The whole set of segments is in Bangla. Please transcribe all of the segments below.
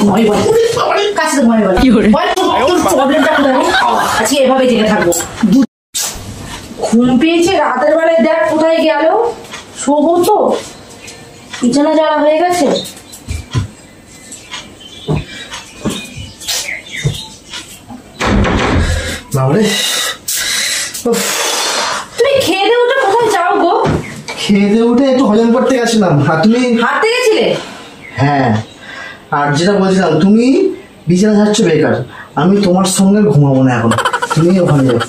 ঘুমাই বল কাছে ঘুমাই বল প্রবলেমটা কোথায় আজকে এভাবে জেগে থাকবো। ঘুম পেয়েছে রাতের বেলায়, দেখ কোথায় গেল, শোবো তো, বিছানা জ্বালা হয়ে গেছে। তুমি খেয়ে দিয়ে উঠে কোথায় যাও গো? খেয়ে দিয়ে উঠে একটু হজম করতে গেছিলাম। তুমি হাঁটতে গেছিলে? হ্যাঁ, আর যেটা বলছিলাম, তুমি বিছানা যাচ্ছ বেকার, আমি তোমার সঙ্গে ঘুমাবো না এখন, তুমি ওখানে যাও।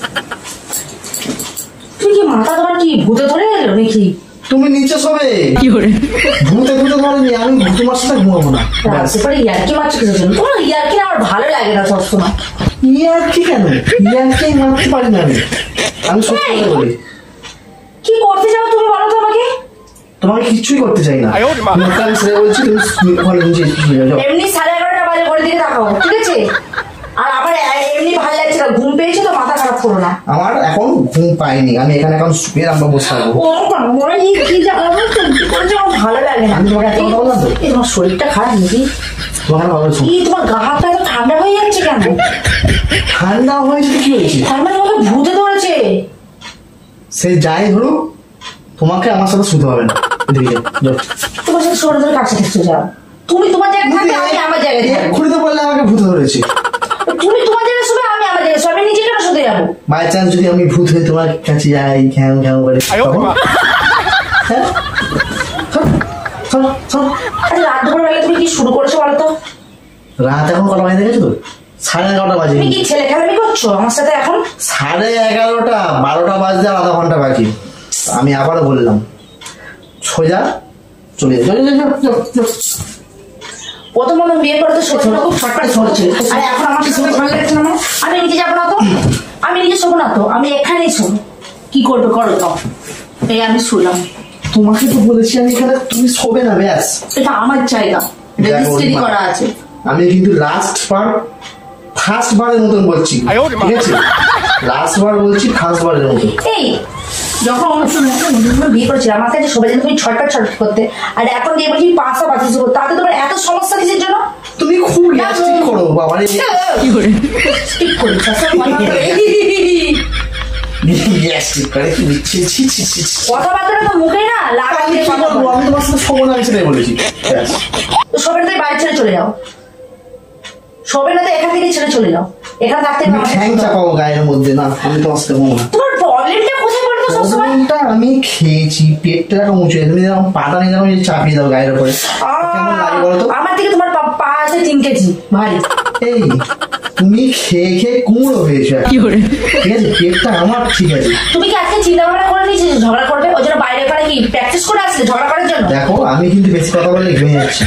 তুই কি মাথা তোমার কি ভূতে ধরে গেল নাকি? তুমি নিচে শোবে। কি করে ভূতে ধরেনি, আমি তোমার সাথে ঘুমাবো না। ইয়ার্কি মারছো কিছু জন্য? তোমার ইয়ার্কি আমার ভালো লাগে না সবসময়। ইয়ার্কি কেন? ইয়ার্কি মারতে পারি না আমি সত্যি কথা বলি। কি করতে চাও তুমি বলো তো আমাকে? তোমাকে কিছুই করতে চাই না, আমি সেটা বলছি। তুমি ওখানে নিচে যাও। এমনি 11:30 বাজে, ঘরের দিকে তাকাও, ঠিক আছে? আর আবার এমনি ভালো লাগছে না, ঘুম পেয়েছে তো মাথা খারাপ করো না। আমার এখন ঘুম পাইনি, আমি এখানে এখন শুয়ে আমরা বসে থাকবো। ভালো লাগে না। তোমার শরীরটা খারাপ নাকি? তোমার গা হাতটা এত ঠান্ডা হয়ে যাচ্ছে কেন? ঠান্ডা হয়েছে কি হয়েছে? তার মানে তোমাকে ভূতে ধরেছে? সে যাই ধরুক, তোমাকে আমার সাথে শুতে হবে না। তোমার সাথে শরীর ধরে কাছে থাকতে যাও। তুমি তোমার জায়গায় থাকবে, আমি আমার জায়গায় থাকবো। এক্ষুনি তো বললে আমাকে ভূতে ধরেছে। তুমি তোমার জায়গায় শুবে, আমি আমার জায়গায় শুবে, আমি নিজে কেন শুতে যাবো? বাই চান্স যদি আমি ভূত হয়ে তোমার কাছে যাই, ঘ্যাম ঘ্যাম করে, রাত দুপুর বেলা তুমি কি শুরু করেছো বলো তো? রাত এখন কটা বাজে দেখেছো? 11:30 বাজে। তুমি কি ছেলে খেলামি করছো আমার সাথে এখন? 11:30, 12টা বাজতে আর আধা ঘন্টা বাকি। আমি আবারও বললাম, সোজা চলে যাও। প্রথম মনে বিয়ে করে তো সত্যি খুব ছটফট করছে, আর এখন আমার কিছু ভালো লাগছে না। আমি নিজে যাবো না তো, আমি নিজে শোবো না তো, আমি এখানেই শোবো। কি করবে করো তো, এই আমি শুলাম। তোমাকে তো বলেছি আমি এখানে, তুমি শোবে না, ব্যাস। এটা আমার জায়গা, রেজিস্ট্রি করা আছে। আমি কিন্তু ফার্স্ট বারের মতন বলছি, ঠিক আছে? লাস্ট বার বলছি, ফার্স্ট বারের মতন। এই যখন বিয়ে করেছিলাম আমার কাছে সবাই তুমি ছটফট করতে, আর এখন দিয়ে বলছি 5টা বাজিয়ে করতে, তাতে তোমার এত সমস্যা কিসের জন্য? তুমি খুব গ্যাস্ট্রিক করো বাবা রে। কি করে ঠিক করি কথাবার্তা তো মুখে না লাগাই। আমি তোমার সাথে শোবো না, সেটাই বলেছি। শোবে না, বাড়ি ছেড়ে চলে যাও। শোবে না তো এখান থেকে ছেড়ে চলে যাও, এখানে থাকতে ঠ্যাং চাপাবো গায়ের মধ্যে। না, আমি তোমার সাথে ঘুমো না। তোমার প্রবলেমটা কোথায় পড়তো সবসময়? আমি খেয়েছি, পেটটা এরকম উঁচু, তুমি যেরকম পাটা নিয়ে যখন চাপিয়ে দাও গায়ের উপরে, কেমন লাগে বলো তো? আমার থেকে তোমার পা আছে 3 কেজি ভারী। এই তুমি খেয়ে খেয়ে কুমড়ো হয়েছো, ঠিক আছে? পেটটা আমার ঠিক আছে। তুমি কি আজকে চিন্তা ভাবনা করে নিয়েছি ঝগড়া করবে? ওই জন্য বাইরে পারে কি প্র্যাকটিস করে আসলে ঝগড়া করার জন্য? দেখো, আমি কিন্তু বেশি কথা বললে ঘুমিয়ে যাচ্ছি।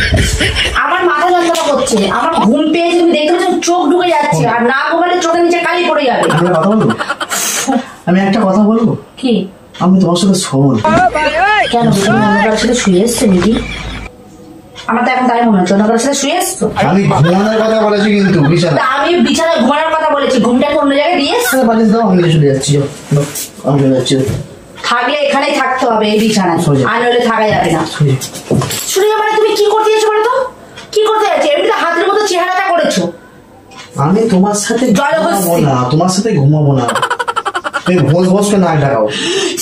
আমার মাথা যন্ত্রণা করছে, আমার ঘুম পেয়েছে, তুমি দেখতে পাচ্ছ চোখ ঢুকে যাচ্ছে, আর না ঘুমালে চোখের নিচে কালি পড়ে যাবে। আমি একটা কথা বলবো কি? আমি তোমার সাথে শোবো না। কেন? তুমি অন্য কারোর সাথে শুয়ে এসছো নাকি? আমার তো এখন তাই মনে হচ্ছে অন্য কারোর সাথে শুয়ে এসছো। আমি ঘুমানোর কথা বলেছি, কিন্তু বিছানা, আমি বিছানায় ঘুমানোর কথা বলেছি, ঘুমটা অন্য জায়গায় দিয়ে এসছো। বালিশ দাও, আমি চলে যাচ্ছি। আমি চলে যাচ্ছি। থাকলে এখানেই থাকতে হবে এই বিছানায়, আর নইলে থাকা যাবে না। শুনে মানে তুমি কি করতে যাচ্ছো বলো তো? কি করতে যাচ্ছো? এমনি তো হাতের মতো চেহারাটা করেছো। আমি তোমার সাথে ঘুমাবো না, তোমার সাথে ঘুমাবো না। তুমি ভোজ করে না ডাকাও।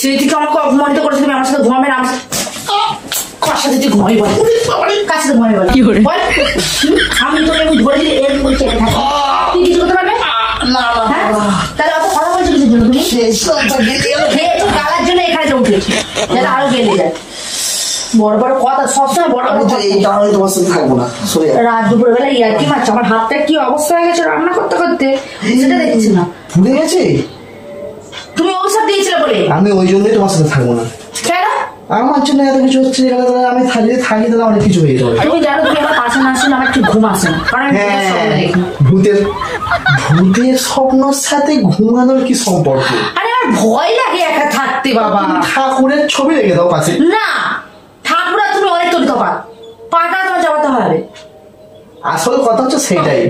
সেই থেকে আমাকে অপমানিত করেছো, তুমি আমার সাথে ঘুমাবে না। কার সাথে তুই ঘুমাই বল? কার সাথে ঘুমাই বল? আমি তোকে আমি ধরে দিলে এর মধ্যে চেপে থাকবো, তুই কিছু করতে পারবে না? তাহলে অত কথা বলছো কিছুর জন্য? তুমি খেয়েছো গালার জন্য এখানে উঠেছি, যাতে আরো গেলে যায়। বড় বড় কথা সবসময় বড় বড়। তোমার সাথে থাকবো না। রাত দুপুর বেলা ইয়ার্কি মারছে, আমার হাতটা কি অবস্থা হয়ে গেছে রান্না করতে করতে, সেটা দেখছি না। ভুলে গেছে তুমি অভিশাপ দিয়েছিলে বলে আমি ওই জন্যই তোমার সাথে থাকবো না। কেন? আমার জন্য এত কিছু হচ্ছে, আমি থাকি তাহলে অনেক কিছু হয়ে যাবে। তুমি জানো তুমি আমার পাশে না আসলে আমার ঠিক ঘুম আসে না, কারণ ভূতের স্বপ্নের সাথে ঘুমানোর কি সম্পর্ক? আরে আমার ভয় লাগে একা থাকতে বাবা। ঠাকুরের ছবি রেখে দাও পাশে। না, ঠাকুর তুমি অনেক তৈরি তফাৎ, পাটা তোমার চাপাতে হবে। আসল কথা হচ্ছে সেটাই।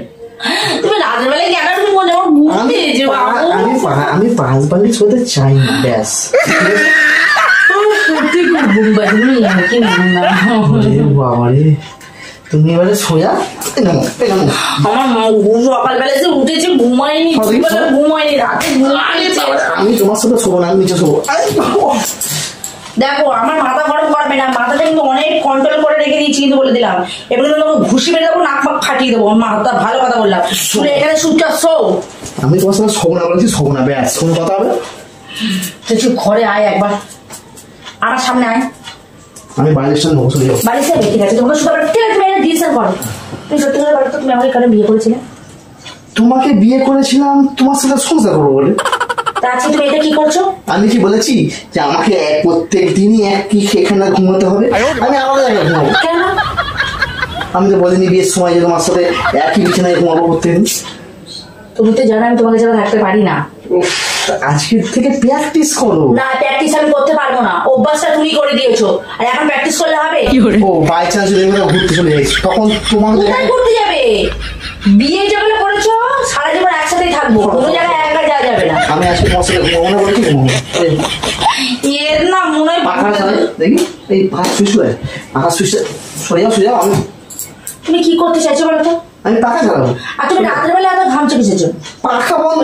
তুমি রাতের বেলায় কেন তুমি মনে আমার ঘুম পেয়েছে বাবা? আমি 5 বালিশ হতে চাই না, ব্যাস। বাবারে, তুমি এবারে সোজা আমার সকালবেলা যে উঠেছে ঘুমায়নি, ঘুমায়নি রাতে আমি তোমার সাথে শোবো না, আমি নিচে শোবো। দেখো আমার মাথা গরম করবে না, মাথাটা কিন্তু অনেক কন্ট্রোল করে রেখে দিয়েছি কিন্তু বলে দিলাম। এবার কিন্তু তোমাকে ঘুষি মেরে দেবো, নাক পাক ফাটিয়ে দেবো। মাথা ভালো কথা বললাম, শুনে এখানে সুচা শো। আমি তোমার সাথে শোবো না বলেছি, শোবো না, ব্যাস কোনো কথা হবে। তুই ঘরে আয় একবার, আমার সামনে আয়। আমি বাড়ির সামনে বসে যাবো। বাড়ির সামনে ঠিক আছে, তোমাকে শুধু ডিসিশন করো। তুমি সত্যি করে বলো তো, তুমি আমাকে কেন বিয়ে করেছিলে? তোমাকে বিয়ে করেছিলাম তোমার সাথে সংসার করবো বলে। তা আজকে তুমি এটা কি করছো? আমি কি বলেছি যে আমাকে প্রত্যেক দিনই একই এখানে ঘুমাতে হবে? আমি আলাদা জায়গায় ঘুমাবো কেন? আমি তো বলিনি বিয়ের সময় যে তোমার সাথে একই বিছানায় ঘুমাবো প্রত্যেকদিন। তুমি তো জানো আমি তোমাকে ছাড়া থাকতে পারি না। আজকের থেকে প্র্যাকটিস করো। না, প্র্যাকটিস আমি করতে পারবো না, অভ্যাসটা তুমি করে দিয়েছো, আর এখন প্র্যাকটিস করলে হবে? ও বাই চান্স যদি কোথাও ঘুরতে চলে যাইছি তখন তোমার কোথায় ঘুরতে যাবে? বিয়ে যেগুলো করেছো সারা জীবন একসাথেই থাকবো, কোনো জায়গায় একা যাওয়া যাবে না। আমি আজকে তোমার সাথে ঘুমাবো না বলেছি, ঘুমাবো। এর না মনে হয় পাখা দেখি এই পাখা শুয়ে পাখা সরে যাও। আমি তুমি কি করতে চাইছো বলো তো? আমি পাখা চালাবো। আর তুমি রাতের বেলা এত ঘামছো কিসের? পাখা বন্ধ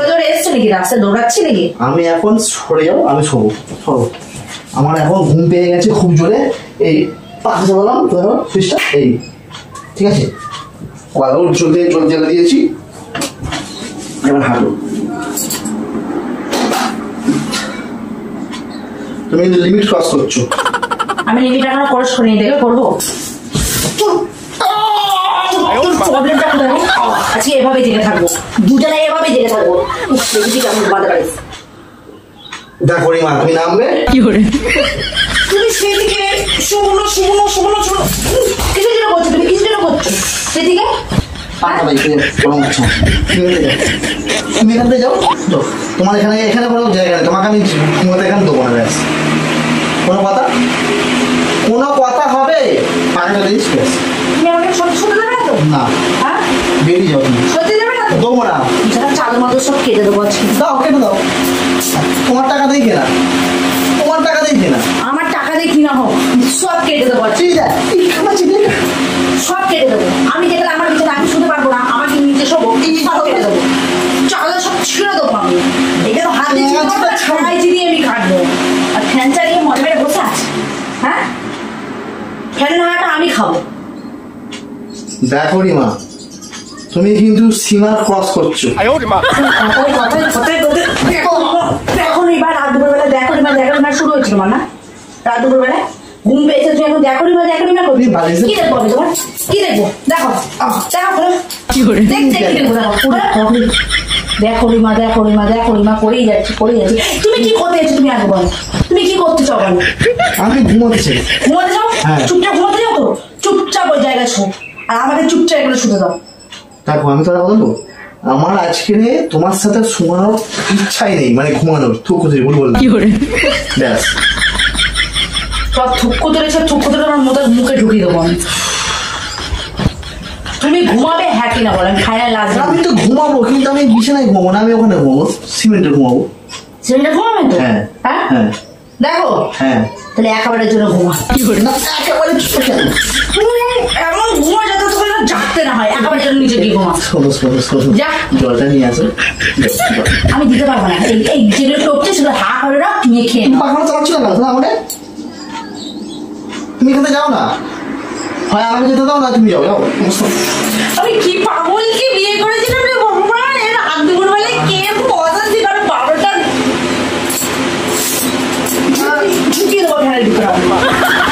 দৌড়ে এসছো নাকি? রাস্তায় দৌড়াচ্ছি নাকি? আমি এখন সরে যাও, আমি শোবো। আমার এখন ঘুম পেয়ে গেছে খুব জোরে। এই পাখা চালালাম, সুইচটা এই ঠিক আছে, জল জ্বালা দিয়েছি। এবার হাঁটো। তুমি লিমিট ক্রস করছো। আমি লিমিট এখন ক্রস করিনি, দেখে করবো। প্রবলেমটা কোথায়? আজকে এভাবে জেগে থাকবো, দুজনে এভাবে জেগে থাকবো। কেমন বাধা পারিস? দেখো মা, তুমি নামবে। তুমি সেদিকে শুনো কিছু যেন করছো, তুমি কিছু যেন করছো সেদিকে। তুমি এখান থেকে যাও, তোমার এখানে কোনো জায়গা নেই, তোমাকে আমি ঘুমাতে এখানে দেবো না। ব্যাস কোনো কথা হবে পাখা দিস। ব্যাস তুমি আমাকে সত্যি সত্যি দেবে না তো? না, হ্যাঁ বেরিয়ে যাও। তুমি সত্যি দেবে না তো? দেবো না। চাল মতো সব কেটে দেবো আজকে। দাও, কেটে দাও। তোমার টাকা দিয়ে কেনা, তোমার টাকা দিয়ে কেনা। আমার টাকা দিয়ে কিনা হোক, সব কেটে দেবো আজকে। সব কেটে দেবো। আমি যেটা আমার বিছানা আমি শুতে পারবো না, আমাকে নিচে শোবো, সব কেটে দেবো। চালে সব ছিঁড়ে দেবো আমি। এটা তো হাতে ছাড়াইছি দিয়ে আমি কাটবো। আর ফ্যান চালিয়ে মনে মেরে বসে আছে। হ্যাঁ, ফ্যান হাওয়াটা আমি খাবো। দেখো মা, তুমি কিন্তু সীমা ক্রস করছো। দেখো এবার রাত দুপুর বেলা দেখো শুরু হয়েছিল না? রাত দুপুর বেলায় ঘুম পেয়েছে, তুমি এখন দেখো না করবি? কি দেখবো আমি তোমার? কি দেখবো? দেখো রিমা করেই যাচ্ছি। তুমি কি করতে যাচ্ছ? তুমি আগে বলো, তুমি কি করতে চাও? বলো। আমি ঘুমাতে চাই। ঘুমাতে চাও? চুপচাপ ঘুমাতে যাও তো, চুপচাপ ওই জায়গায় শো, আর আমাকে চুপচাপ এগুলো শুতে দাও। দেখো আমি তোরা বলবো, আমার আজকে তোমার সাথে শোনানোর ইচ্ছাই নেই, মানে ঘুমানোর থুকু বলবো। ব্যাস সব থুক্কু ধরে আমার মুখে ঢুকিয়ে দেবো আমি। তুমি ঘুমাবে হ্যাঁ কিনা বলেন? Final last. আমি তো ঘুমাবো, কিন্তু আমি বিছানায় ঘুমাবো না, আমি ওখানে ঘুমাবো, সিমেন্টে ঘুমাবো। সিমেন্টে ঘুমাবেন তো? হ্যাঁ হ্যাঁ দেখো। হ্যাঁ তাহলে একেবারে জন্য ঘুমা। একেবারে এমন ঘুমা যাতে তোমার জাগতে না হয়, একেবারে জন্য নিচে গিয়ে ঘুমা। যা জলটা নিয়ে আসো। আমি দিতে পারবো না, এই যেগুলো টপছে সেগুলো হা করে রাখ, নিয়ে খেয়ে নাও। পাখানো চালাচ্ছিল না আমাদের, তুমি এখানে যাও না, হয় আমাকে যেতে দাও না, তুমি যাও। আমি কি পাগলকে বিয়ে করেছিলাম রে ভগবান! এর রাত দুপুর বেলায় কে পছন্দ করে? 12টা ঢুকিয়ে দেবো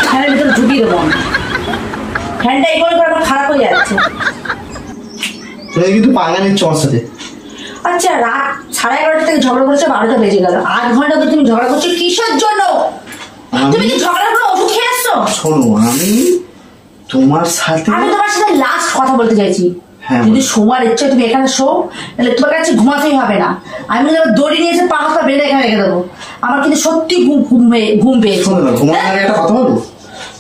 ফ্যানের ভিতরে, ঢুকিয়ে দেবো। ফ্যানটা এই করে আমার খারাপ হয়ে যাচ্ছে। তুমি কিন্তু পাঙ্গা নিচ্ছ আমার সাথে। আচ্ছা, রাত 11:30 থেকে ঝগড়া করেছো, 12টা বেজে গেল। 8 ঘন্টা ধরে তুমি ঝগড়া করছো কিসের জন্য? তুমি কি ঝগড়া করে ওষুধ খেয়ে আসছো? শোনো, আমি তোমার সাথে লাস্ট কথা বলতে চাইছি। যদি শোয়ার ইচ্ছে তুমি এখানে শো, তাহলে তোমার কাছে ঘুমাতেই হবে না। আমি দড়ি নিয়ে এসে পাহাড়টা বেঁধে এখানে রেখে দেবো। আমার কিন্তু সত্যি ঘুম পেয়েছে। একটা কথা বলবো,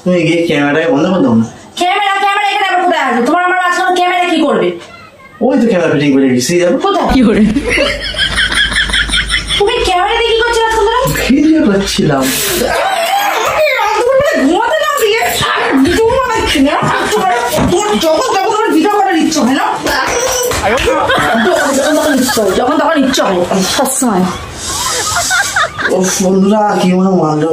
তুমি গিয়ে ক্যামেরাটাকে বন্ধ করে দাও না। ক্যামেরা এখানে আবার কোথায় আসবে? তোমার আমার মাঝখানে ক্যামেরা কি করবে? ওই তো ক্যামেরা ফিটিং করে গেছি। কোথায়? তুমি ক্যামেরা দিয়ে কি করছো? ভিডিও করছিলাম। ঘুমাতে না দিয়ে সিনেমা তোর যখন তখন আমার ভিডিও করার ইচ্ছে হয় না, যখন তখন ইচ্ছে হয় সবসময়। ও বন্ধুরা কি মনে মানলো।